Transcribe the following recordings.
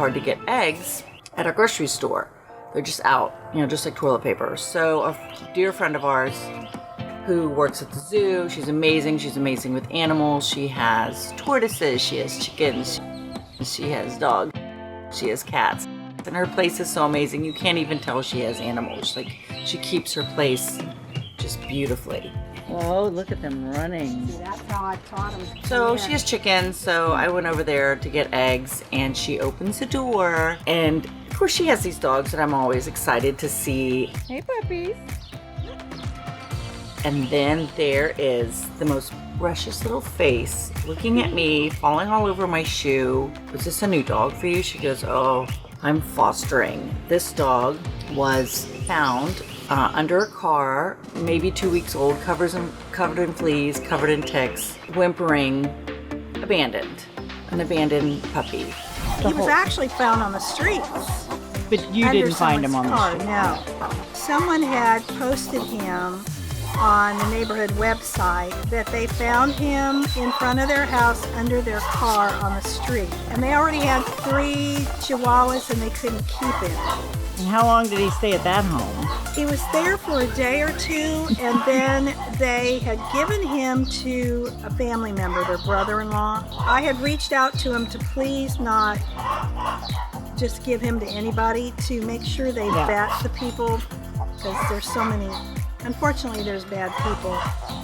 hard to get eggs at a grocery store. They're just out, just like toilet paper. So a dear friend of ours who works at the zoo, she's amazing. She's amazing with animals. She has tortoises, she has chickens, she has dogs, she has cats. And her place is so amazing. You can't even tell she has animals. Like, she keeps her place just beautifully. Oh, look at them running. See, that's how I taught them. So she has chickens, so I went over there to get eggs, and she opens the door, and of course she has these dogs that I'm always excited to see. Hey puppies. And then there is the most precious little face looking at me, falling all over my shoe. Was this a new dog for you? She goes, oh, I'm fostering. This dog was found under a car, maybe 2 weeks old, covered in fleas, covered in ticks, whimpering, abandoned. An abandoned puppy. He was actually found on the streets. But you didn't find him on the street? No. Someone had posted him on the neighborhood website that they found him in front of their house under their car on the street. And they already had 3 chihuahuas and they couldn't keep him. And how long did he stay at that home? He was there for a day or 2, and then they had given him to a family member, their brother-in-law. I had reached out to him to please not just give him to anybody, to make sure they vet the people, because there's so many. Unfortunately, there's bad people.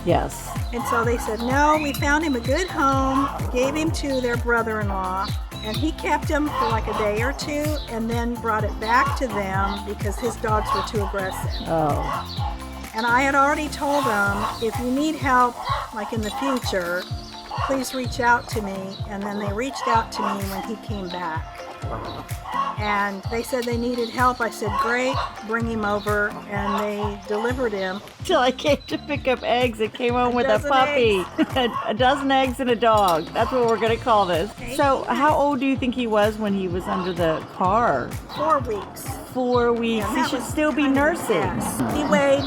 Yes. And so they said, no, we found him a good home, gave him to their brother-in-law, and he kept him for like a day or 2 and then brought it back to them because his dogs were too aggressive. Oh. And I had already told them, if you need help, like in the future, please reach out to me. And then they reached out to me when he came back. And they said they needed help. I said, great, bring him over. And they delivered him. Till I came to pick up eggs, it came home with a puppy. A dozen eggs and a dog. That's what we're going to call this. Okay. So how old do you think he was when he was under the car? 4 weeks. 4 weeks. Yeah, he that should was still be kind of nursing. fast. He weighed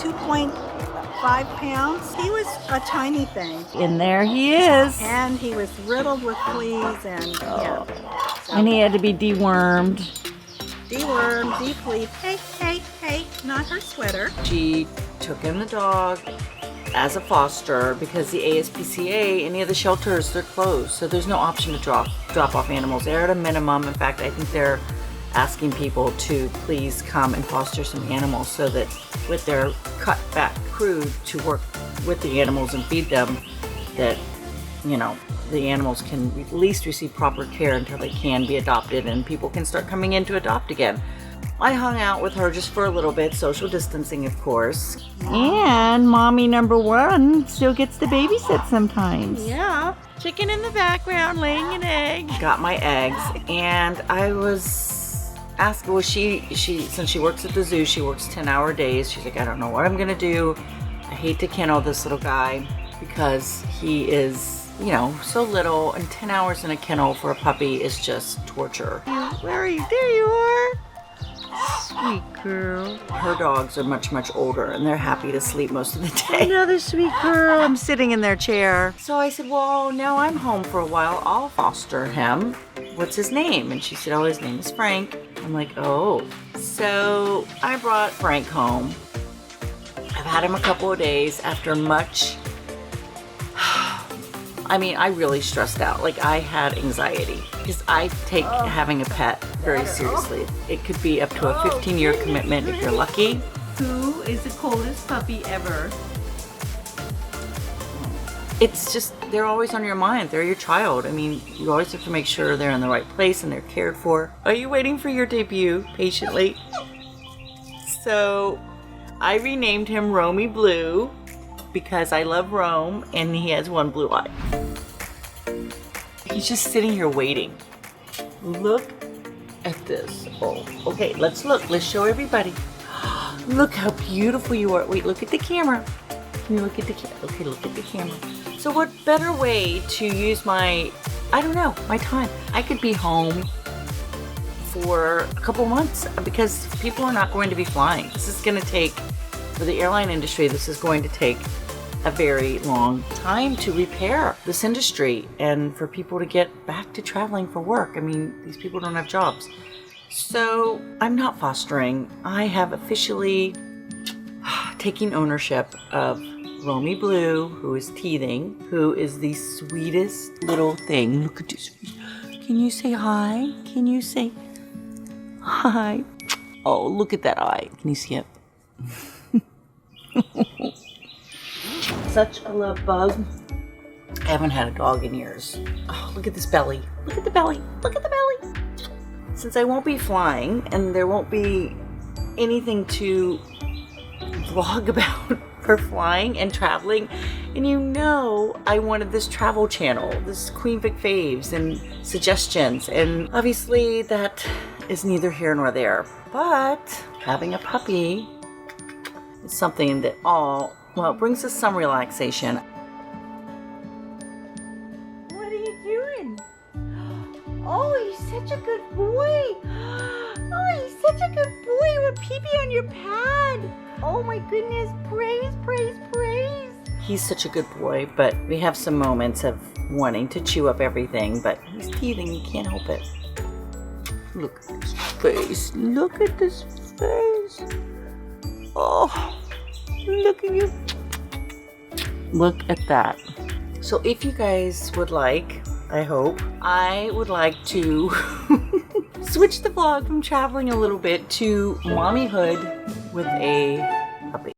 2.5 pounds. He was a tiny thing. And there he is. And he was riddled with fleas and So, and he had to be dewormed. Dewormed, defleed. Hey, not her sweater. She took in the dog as a foster because the ASPCA, any of the shelters, they're closed. So there's no option to drop off animals. They're at a minimum. In fact, I think they're asking people to please come and foster some animals so that with their cut back crew to work with the animals and feed them, that the animals can at least receive proper care until they can be adopted and people can start coming in to adopt again. I hung out with her just for a little bit, social distancing of course. And mommy number 1 still gets to babysit sometimes. Yeah. Chicken in the background laying an egg. Got my eggs, and I was asked, well, she since she works at the zoo, she works 10-hour days. She's like, I don't know what I'm gonna do. I hate to kennel this little guy because he is, so little, and 10 hours in a kennel for a puppy is just torture. Where are you? There you are. Sweet girl. Her dogs are much, much older, and they're happy to sleep most of the day. Another sweet girl. I'm sitting in their chair. So I said, well, now I'm home for a while. I'll foster him. What's his name? And she said, oh, his name is Frank. I'm like, oh. So I brought Frank home. I've had him a couple of days after much. I really stressed out. Like, I had anxiety because I take having a pet very seriously. It could be up to a 15-year commitment if you're lucky. Who is the coldest puppy ever? It's just, they're always on your mind. They're your child. You always have to make sure they're in the right place and they're cared for. Are you waiting for your debut patiently? So I renamed him Romi Blu because I love Rome and he has 1 blue eye. He's just sitting here waiting. Look at this. Oh, okay, let's look. Let's show everybody. Look how beautiful you are. Wait, look at the camera. Can you look at the camera? Okay, look at the camera. So what better way to use my time? I could be home for a couple months because people are not going to be flying. This is going to take, for the airline industry, this is going to take a very long time to repair this industry and for people to get back to traveling for work. I mean, these people don't have jobs. So I'm not fostering. I have officially taken ownership of Romi Blu, who is teething, who is the sweetest little thing. Look at this. Can you say hi? Can you say hi? Oh, look at that eye. Can you see it? Such a love bug. I haven't had a dog in years. Oh, look at this belly. Look at the belly. Look at the belly. Since I won't be flying and there won't be anything to vlog about for flying and traveling, and you know I wanted this travel channel, this Queen Vic faves and suggestions, and obviously that is neither here nor there. But having a puppy is something that it brings us some relaxation. What are you doing? Oh, he's such a good boy. Oh, he's such a good boy with pee-pee on your pad. Oh my goodness, praise, praise, praise. He's such a good boy, but we have some moments of wanting to chew up everything, but he's teething, you can't help it. Look at this face. Look at this face. Oh, look at you. Look at that. So if you guys would like, I hope, I would like to switch the vlog from traveling a little bit to mommyhood with a puppy.